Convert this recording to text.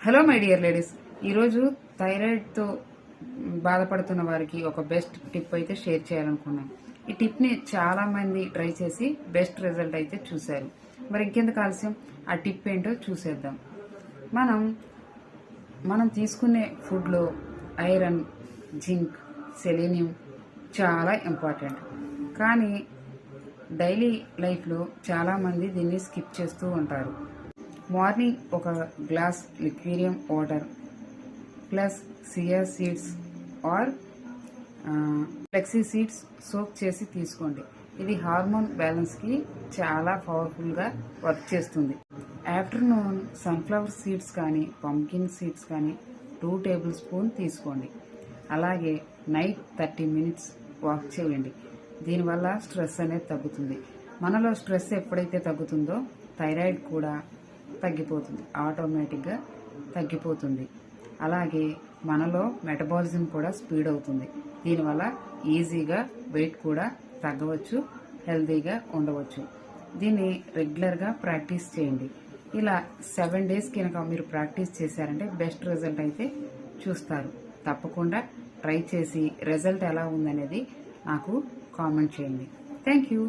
Hello my dear ladies, ఈరోజు థైరాయిడ్తో బాధపడుతున్న వారికి ఒక బెస్ట్ టిప్ అయితే షేర్ చేయాలనుకున్నాను. ఈ టిప్ని చాలామంది ట్రై చేసి బెస్ట్ రిజల్ట్ అయితే చూశారు. మరి ఇంకెందుకు ఆలస్యం, ఆ టిప్ ఏంటో చూసేద్దాం. మనం తీసుకునే ఫుడ్లో ఐరన్, జింక్, సెలీనియం చాలా ఇంపార్టెంట్. కానీ డైలీ లైఫ్లో చాలామంది దీన్ని స్కిప్ చేస్తూ ఉంటారు. మార్నింగ్ ఒక గ్లాస్ లిక్విరియం water plus chia seeds or flax seeds soak చేసి తీసుకోండి. ఇది హార్మోన్ బ్యాలెన్స్కి చాలా పవర్ఫుల్గా వర్క్ చేస్తుంది. ఆఫ్టర్నూన్ సన్ఫ్లవర్ సీడ్స్ కానీ పంకిన్ సీడ్స్ కానీ 2 టేబుల్ స్పూన్ తీసుకోండి. అలాగే నైట్ 30 మినిట్స్ వాక్ చేయండి. దీనివల్ల స్ట్రెస్ అనేది తగ్గుతుంది. మనలో స్ట్రెస్ ఎప్పుడైతే తగ్గుతుందో థైరాయిడ్ కూడా తగ్గిపోతుంది, ఆటోమేటిక్గా తగ్గిపోతుంది. అలాగే మనలో మెటబాలిజం కూడా స్పీడ్ అవుతుంది. దీనివల్ల ఈజీగా వెయిట్ కూడా తగ్గవచ్చు, హెల్తీగా ఉండవచ్చు. దీన్ని రెగ్యులర్గా ప్రాక్టీస్ చేయండి. ఇలా 7 డేస్ కనుక మీరు ప్రాక్టీస్ చేశారంటే బెస్ట్ రిజల్ట్ అయితే చూస్తారు. తప్పకుండా ట్రై చేసి రిజల్ట్ ఎలా ఉందనేది నాకు కామెంట్ చేయండి. Thank you.